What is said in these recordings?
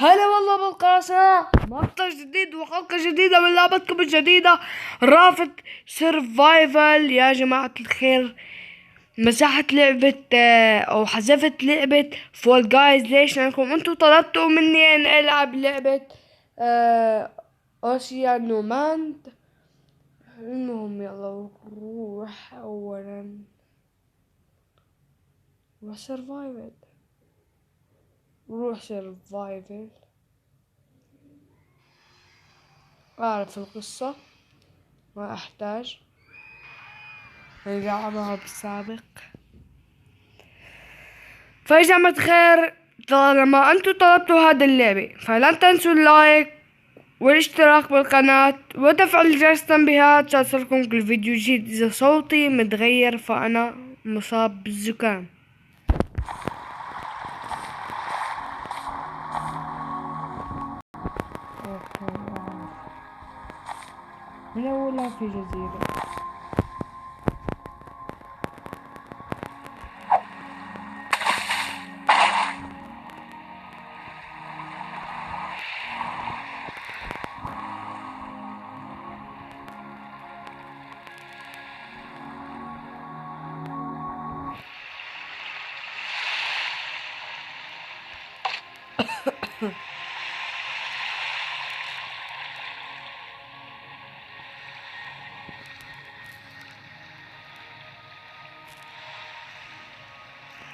هلا والله بالقناة، مقطع جديد وحلقة جديدة من لعبتكم الجديدة رافد سرفايفل. يا جماعة الخير، مسحت لعبة او حذفت لعبة فول جايز. ليش؟ لانكم انتوا طلبتوا مني ان العب لعبة اوسيانو ماند. المهم يلا نروح اولا روح سرفايفل. اعرف القصة، ما احتاج نلعبها بالسابق. فيا جماعة خير، طالما انتوا طلبتوا هذا اللعبة فلن تنسوا اللايك والاشتراك بالقناة وتفعيل جرس التنبيهات عشان يوصلكم كل فيديو جديد. اذا صوتي متغير فانا مصاب بالزكام. من اولها في جزيرة.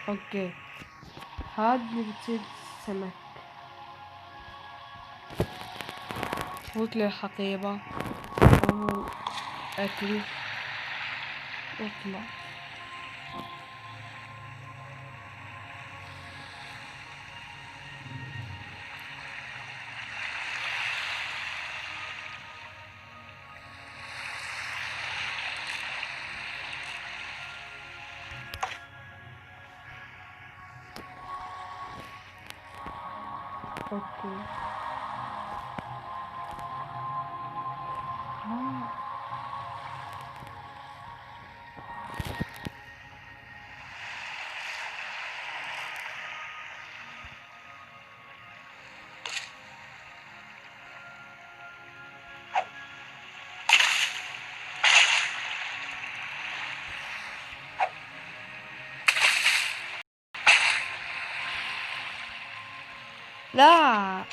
اوكي، هاد اللي بتصير سمك. فوت للحقيبة او اكل اطلع. اوكي لا.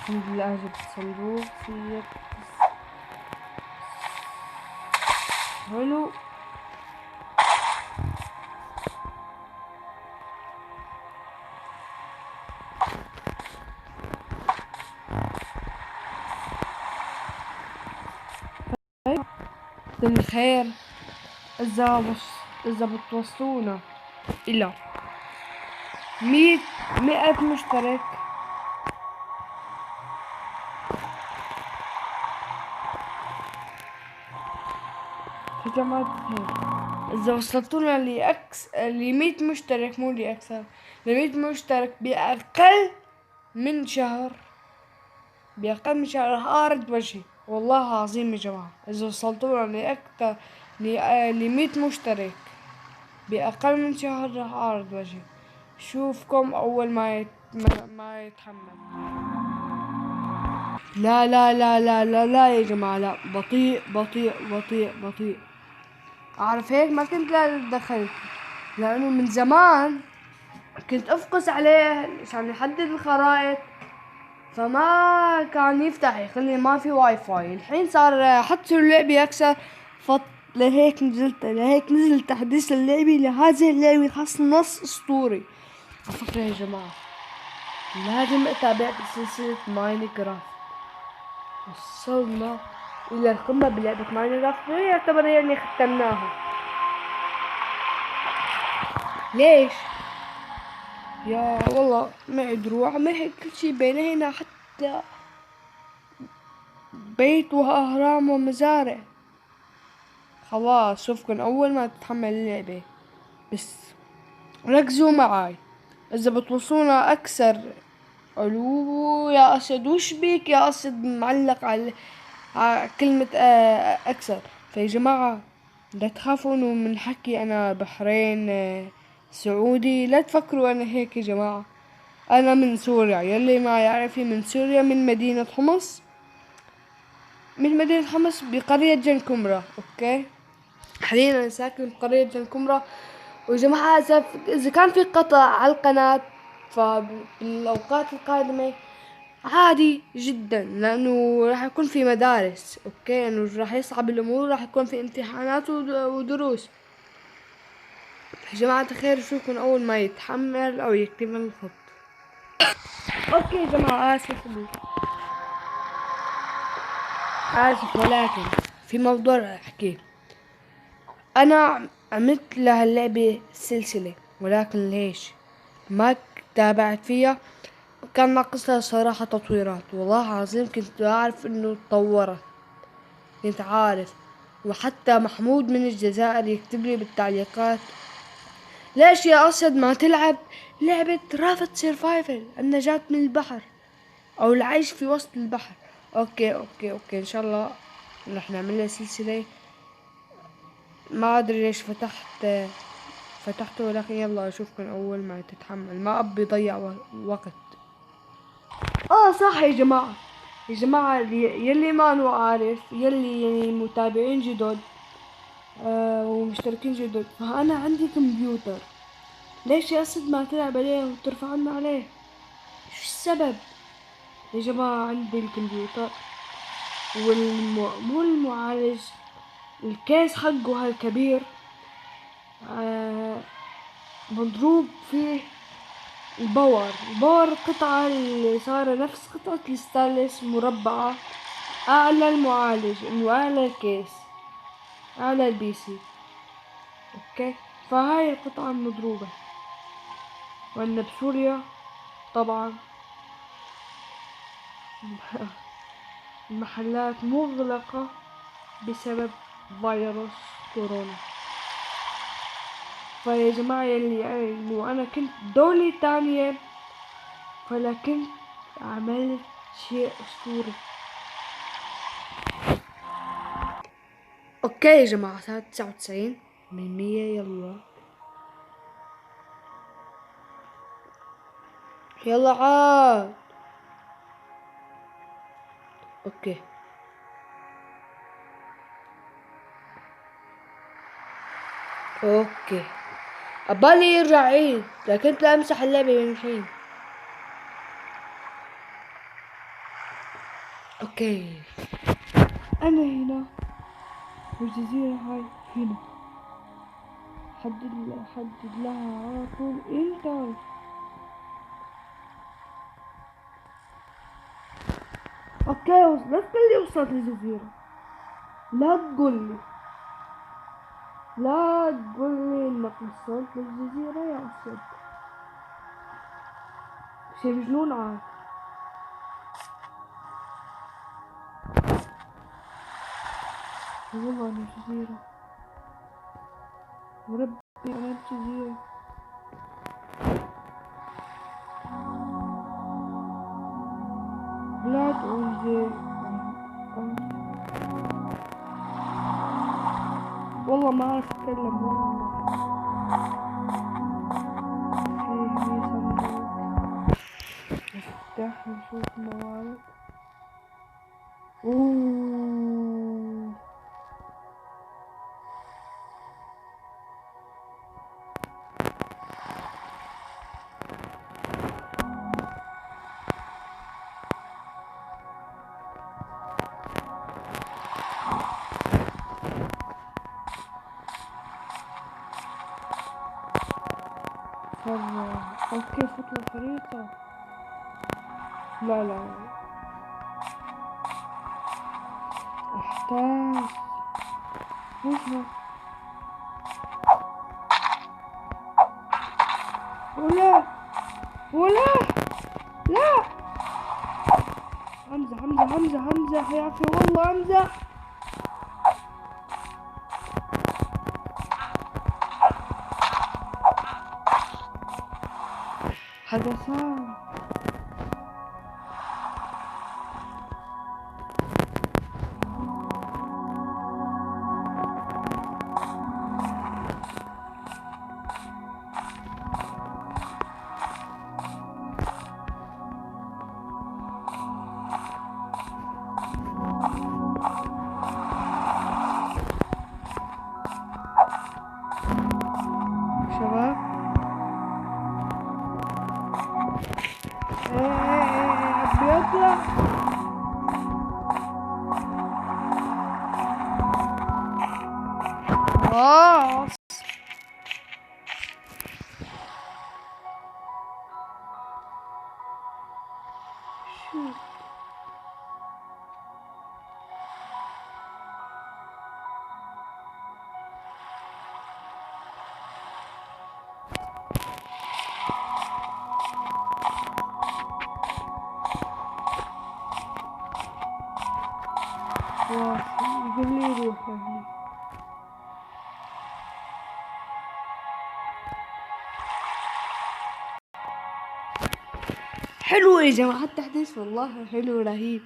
الحمد لله جبت صندوق فيه. حلو. الخير، إذا بتوصلونا إلى 100 مشترك يا جماعة الخير، إذا وصلتونا ل100 مشترك، مو لأكثر، ل100 مشترك بأقل من شهر، راح أعرض وجهي. والله العظيم يا جماعة، إذا وصلتونا لأكثر ل100 مشترك بأقل من شهر راح أعرض وجهي. شوفكم أول ما يتحمل. لا لا لا لا لا لا يا جماعة، لا، بطيء بطيء بطيء بطيء. أعرف هيك ما كنت لا دخلت، لأنه من زمان كنت أفقس عليه عشان يحدد الخرائط، فما كان يفتح يخلي ما في واي فاي. الحين صار حط اللعبة أكثر، لهيك نزل تحديث اللعبة لهذه اللعبة، خاص نص أسطوري. على فكرة يا جماعة، لازم أتابع بسلسلة ماينكرافت. وصلنا إلى القمة بلعبة ماينكرافت، يعتبر يعني ختمناها. ليش؟ يا والله معي دروع، معي كل شي بين هنا، حتى بيت وأهرام ومزارع. خلاص شوفكن أول ما تتحمل اللعبة، بس ركزوا معاي. إذا بتوصونا أكثر، ألو يا أسد، وش بيك يا أسد معلق على كلمة أكثر؟ فيا جماعة لا تخافوا إنه من حكي أنا بحرين سعودي، لا تفكروا أنا هيك يا جماعة. أنا من سوريا، يلي ما يعرفني من سوريا، من مدينة حمص، من مدينة حمص بقرية جنكمرة. أوكي، حاليا أنا ساكن بقرية جنكمرة. ويا جماعة إذا كان في قطع على القناة فبالأوقات القادمة عادي جدا، لأنه راح يكون في مدارس. أوكي، لأنه راح يصعب الأمور، راح يكون في امتحانات ودروس. يا جماعة الخير شوفكم أول ما يتحمل أو يكتمل الخط. أوكي يا جماعة، آسف ولكن في موضوع أحكيه. أنا عملت لهاللعبة سلسلة، ولكن ليش ما تابعت فيها؟ كان ناقصها صراحة تطويرات. والله العظيم كنت أعرف إنه تطورت، كنت عارف. وحتى محمود من الجزائر يكتب لي بالتعليقات: ليش يا أسد ما تلعب لعبة رافت سيرفايفل، النجاة من البحر أو العيش في وسط البحر؟ أوكي أوكي أوكي، إن شاء الله رح نعمل لها سلسلة. ما أدري ليش فتحته، ولكن يلا أشوفكم أول ما تتحمل، ما أبي ضيع وقت. صح يا جماعة، يا جماعة يلي ما نو عارف، يلي يعني متابعين جدد ومشتركين جدد، فأنا عندي كمبيوتر. ليش يا أسد ما تلعب عليه وترفعنا عليه؟ شو السبب؟ يا جماعة عندي الكمبيوتر مو المعالج، الكيس حقه هالكبير مضروب فيه الباور قطعة اللي صار نفس قطعة الستانلس مربعة، أعلى المعالج إنه أعلى الكيس، أعلى البي سي. أوكي، فهاي القطعة مضروبة، وأنا بسوريا طبعا المحلات مغلقة بسبب فيروس كورونا. فيا جماعة يلي إنه أنا كنت دولة تانية، فلكن عملت شيء أسطوري. اوكي يا جماعة، صار 99%. يلا يلا عاد. اوكي اوكي، ابالي يرجع عيد، لكن كنت لا امسح اللعبة من الحين. اوكي، انا هنا والجزيرة هاي هنا. حدد لها على طول انت. اوكي، لا تقولي وصلت للجزيرة، لا تقولي، لا تقولي انك وصلت للجزيرة يا اسد، شي مجنون عاد. والله انا جزيرة، وربي انا جزيرة. بلاد أونزي، والله ما أعرف أتكلم. والله في صندوق، نفتح نشوف موارد. أوه، أوكي فوت الخريطة. لا لا لا، أحتاج وجهة ولا ولا لا. همزة همزة همزة همزة يا أخي والله همزة. هذا صار. شباب بيطلع. خلاص شو يقول لي يروح يعني. حلو يا جماعة التحديث والله حلو رهيب.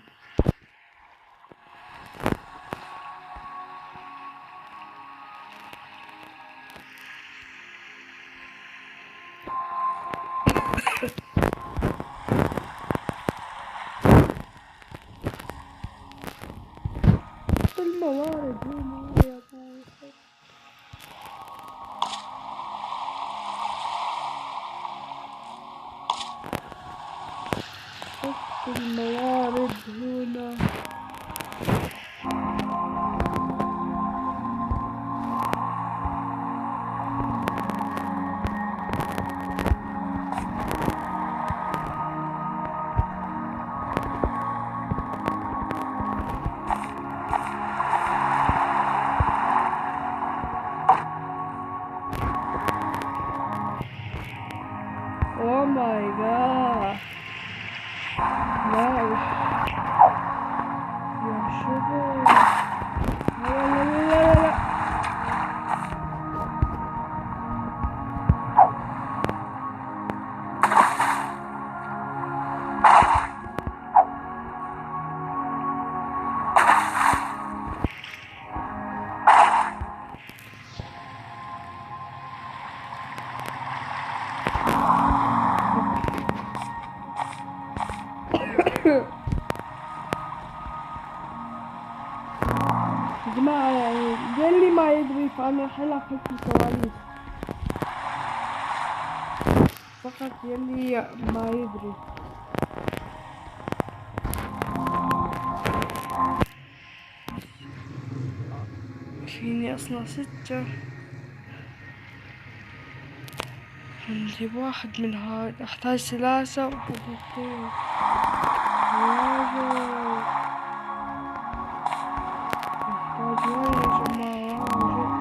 الموارد هنا يا ابوي. شفت الموارد هنا. Oh my god. لا يا شباب. لا لا لا لا لا. يا جماعة يعني اللي ما يدري فأنا حلقة في الكواليس فقط يلي ما يدري. فيني أصنع 6. عندي واحد من هاي. أحتاج 3 وحدتين. واجد أحتاج وين يا جماعة واجد.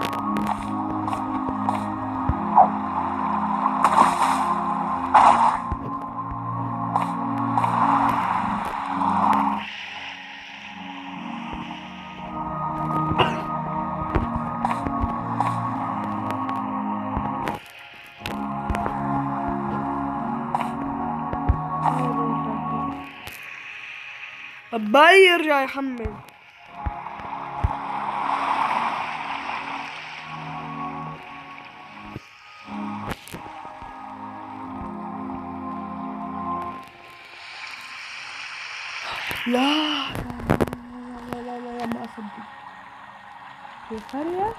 الباي يرجع يحمل. لا لا لا لا لا ما أصدق. في قرية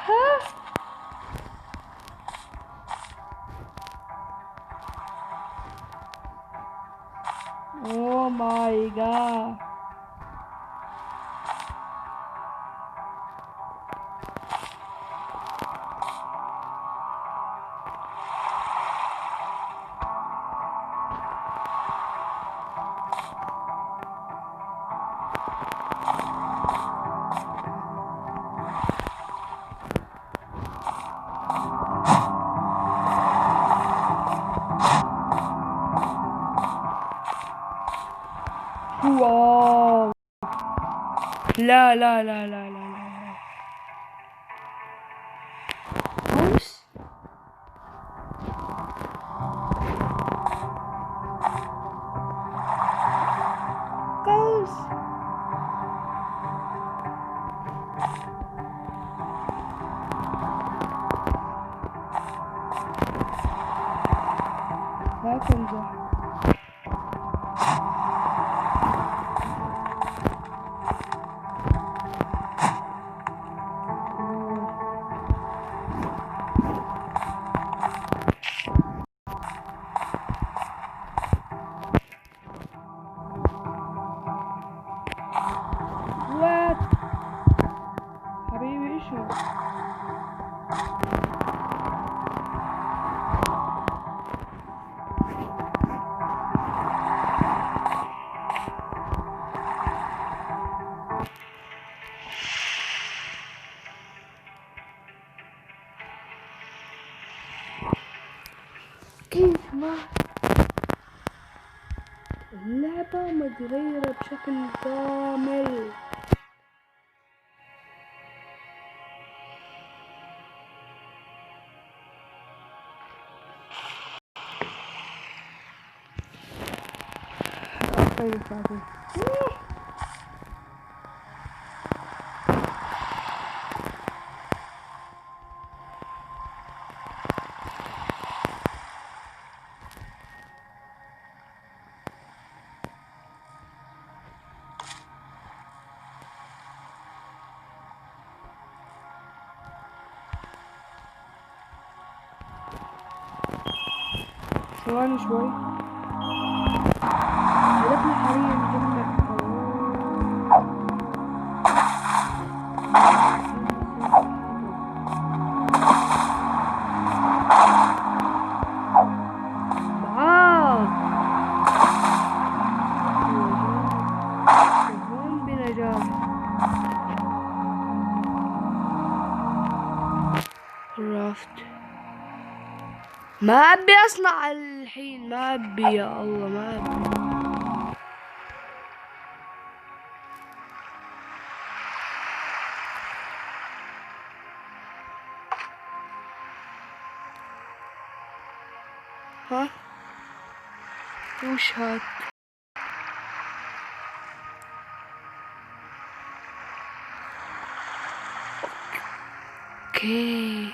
ها. Oh my god. واو. لا لا لا لا لا لا. بوس. قوس. لا تنجح. وات حبيبي ايش هو؟ كيف ما اللعبة متغيرة بشكل كامل. ثواني شوي. هدفنا حاليا مهمة. معاك هون بنجاح. عرفت. ما أبي أصنع الحين، ما أبي يا الله، ما أبي. ها وش هاد؟ اوكي.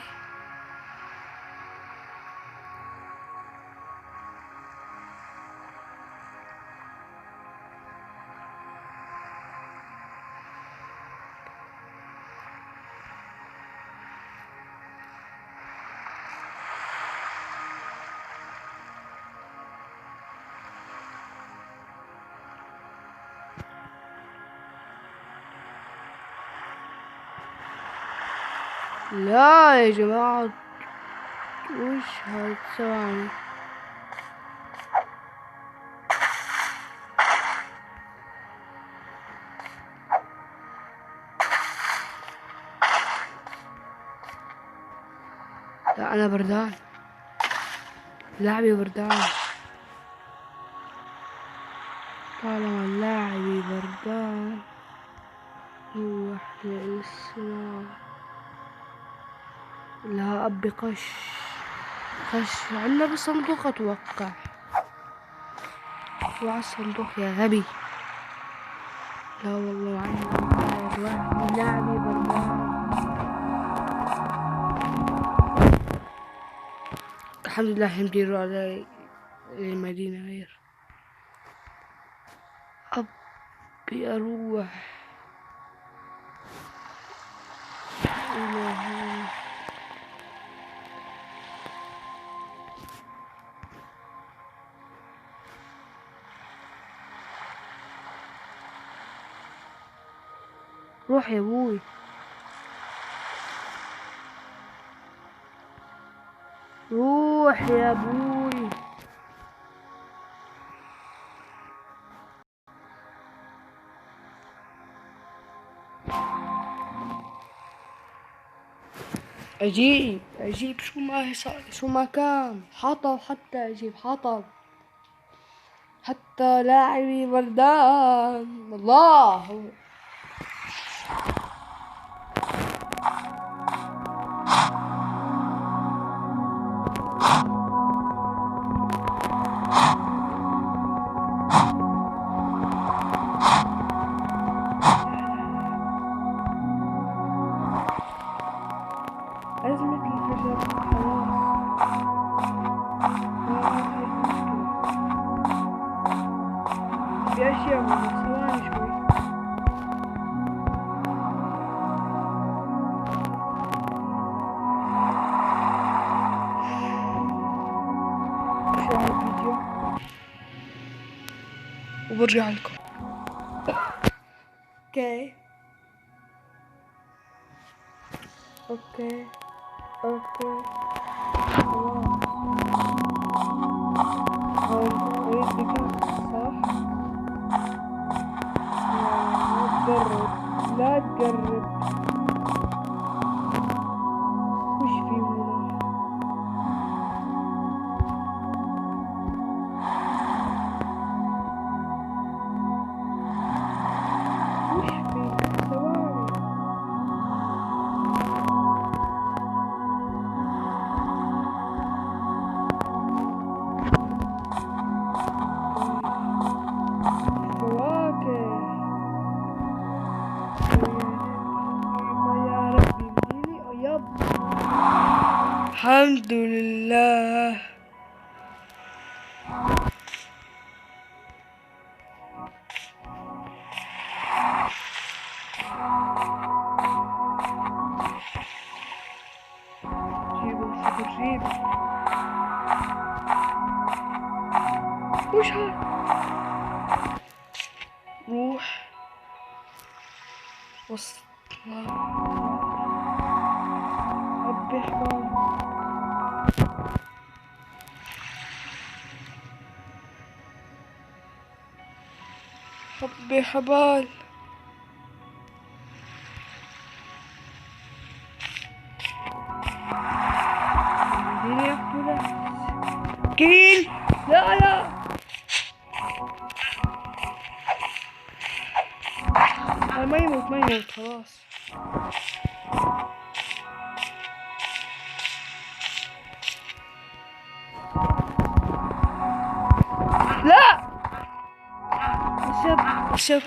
لا يا جماعة، وش هاد؟ ثواني. لا أنا بردان، لاعبي بردان. طالما لاعبي بردان نروح للسماء. لا أبي قش. قش عنا بالصندوق أتوقع. وعلى الصندوق يا غبي. لا والله عندنا لاعبي بردان. الحمد لله يمديروا على المدينة غير. أبي أروح إلى هنا. روح يا أبوي. روح يا أبوي. أجيب شو ما كان حطب، حتى أجيب حطب. حتى لاعبي وردان الله. أزمة الفجر خلاص. في أشياء ثواني شوي. شو الفيديو وبرجع لكم. اوكي اوكي اوكي خلاص. اريد بكم صح. لا تقرب لا تقرب. وش في هنا؟ وش في ثواني. فواكه يا ربي اديني يب. الحمد لله. جيبوا شوفوا جيب. وش هاد؟ روح وسط. ربي حبال. ربي حبال. اديني اقتله. كين لا لا. ما يموت ما يموت خلاص. لا أسيب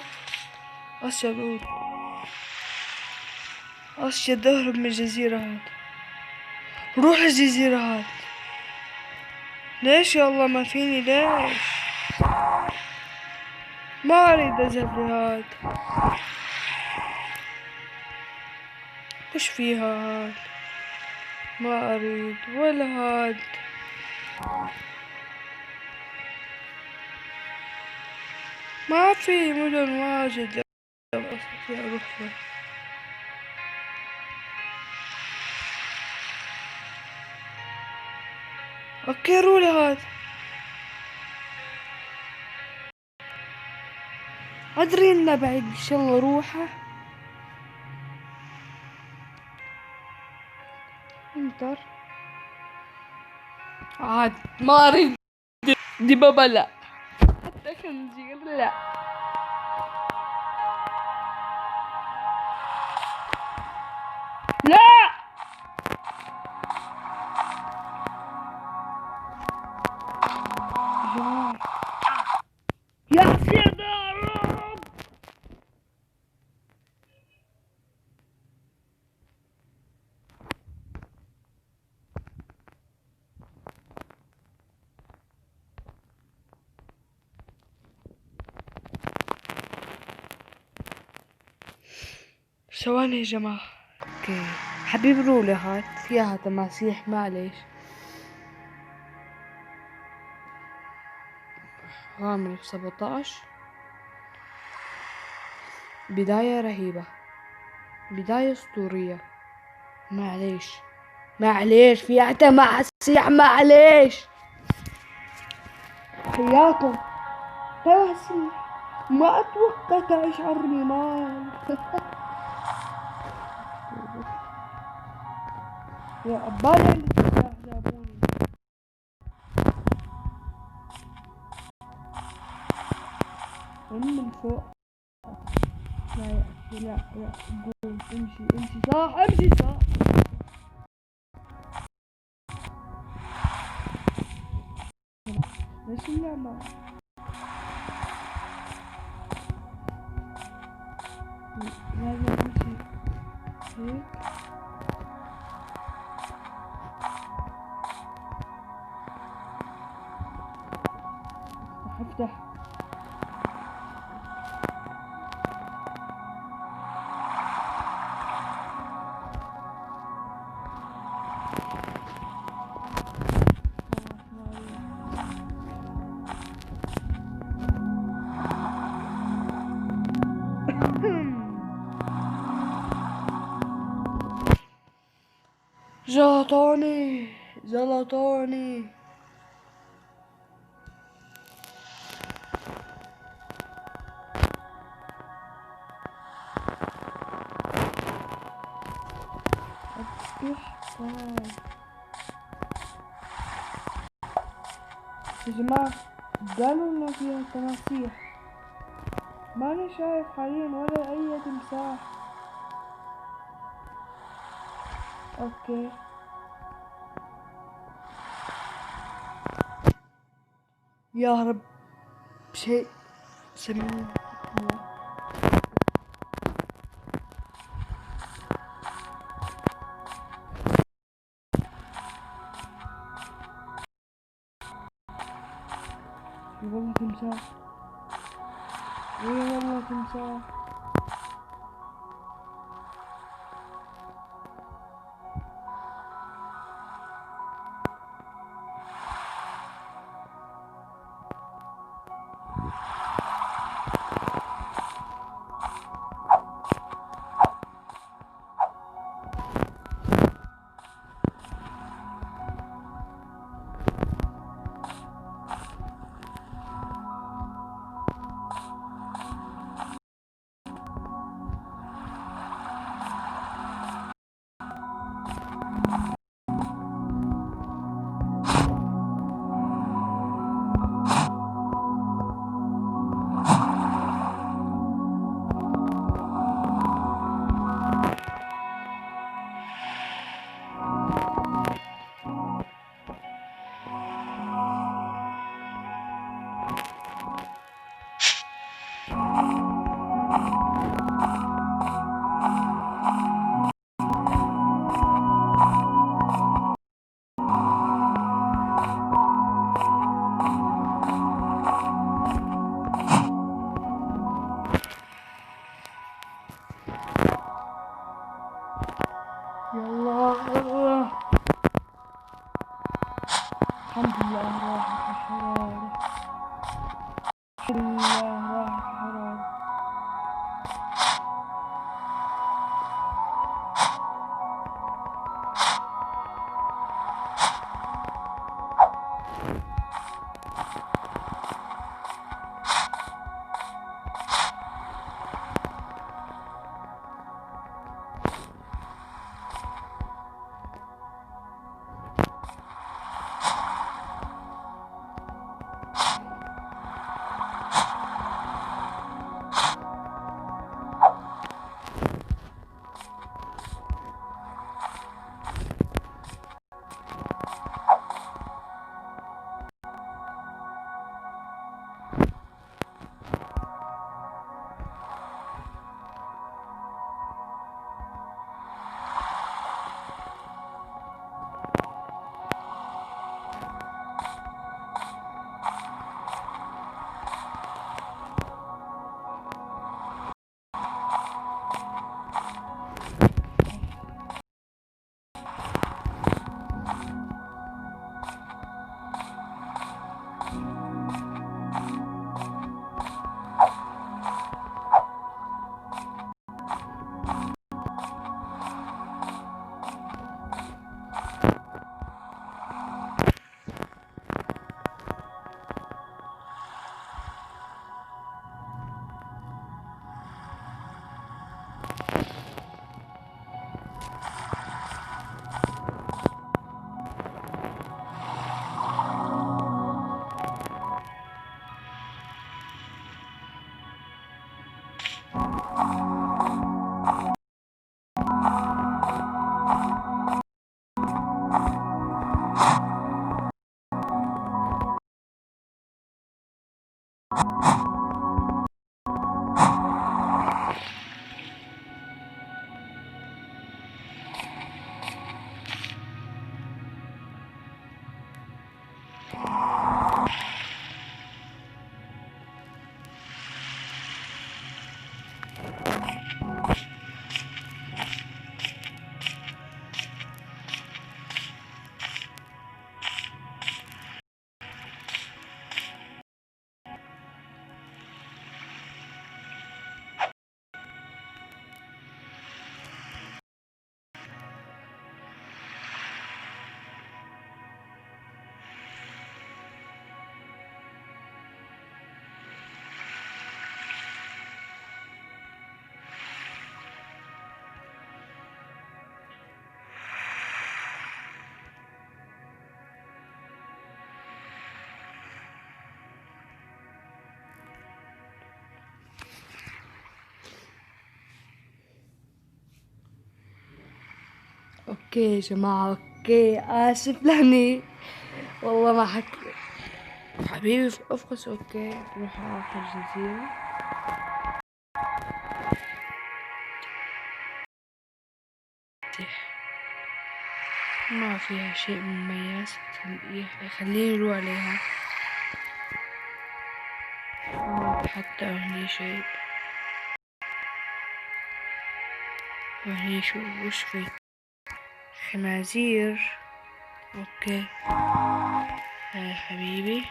أسيب أسيب أهرب من الجزيرة هاد. روح الجزيرة هاد. ليش يا الله ما فيني ليش؟ ما أريد أذهب لهاد. وش فيها هاد؟ ما أريد ولا هاد. ما في مدن واجد أستطيع أروح له. اوكي روح لهاد. ادري انه بعيد ان شاء الله روحه. انتر عاد ما اريد دي بابا لا. حتى خنزير لا. لا يا سيدي يا رب. ثواني يا جماعة. اوكي حبيب رولي هات فيها تماسيح معليش. غامر 17. بداية رهيبة. بداية اسطورية. معليش معليش فيها تماسيح معليش. حياكم تماسيح. ما اتوقع تشعرني مال. يا عبالي عندي تمساح جابوني. فوق. لا يا أخي لا لا، قوم امشي امشي صح، امشي صح. ليش اللعبة؟ لازم امشي هيك. افتح. جلطوني جلطوني. يا جماعة قالوا انه فيها تماسيح، ماني شايف حاليا ولا اي تمساح. اوكي يا رب شيء سمين. والله تمساح، والله تمساح. يلا الحمد لله راحت الحرارة، الحمد لله راحت الحرارة. اوكي يا جماعة، اوكي اسف لاني والله ما حكي حبيبي في افقس. اوكي نروح على اخر جزيرة. ما فيها شيء مميز، خليني نروح عليها. حتى هني شيء، وهني شو وش في خنازير. اوكي يا حبيبي،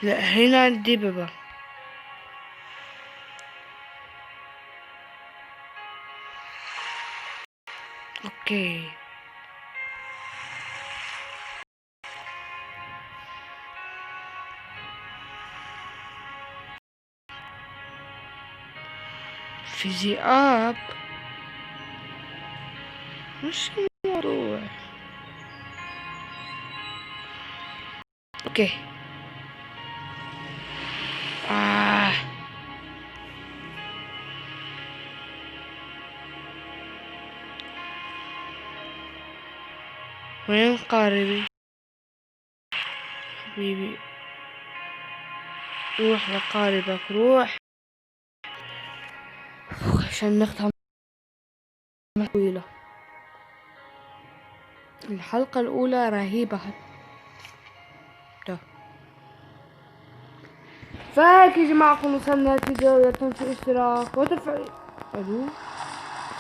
لا هنا عندي بابا. اوكي في ذئاب، مش الموضوع. اوكي وين قاربي حبيبي؟ روح لقاربك، روح عشان نختم طويلة. الحلقة الأولى رهيبة حتى. فهيك يا جماعة كنا وصلنا للفيديو. لا تنسوا الاشتراك وتفعيل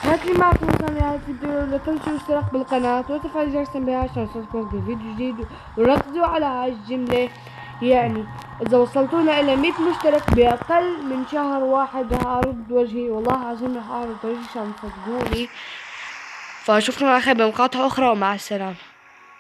هيك يا جماعة كنا وصلنا للفيديو. لا تنسوا الاشتراك بالقناة وتفعيل جرس التنبيهات عشان يوصلكم بفيديو جديد. وركزوا على هاي الجملة، يعني إذا وصلتونا إلى 100 مشترك بأقل من شهر واحد هارد وجهي، والله العظيم رح أعرض وجهي عشان تصدقوني. فأشوفكم على خير بمقاطع أخرى، ومع السلامة.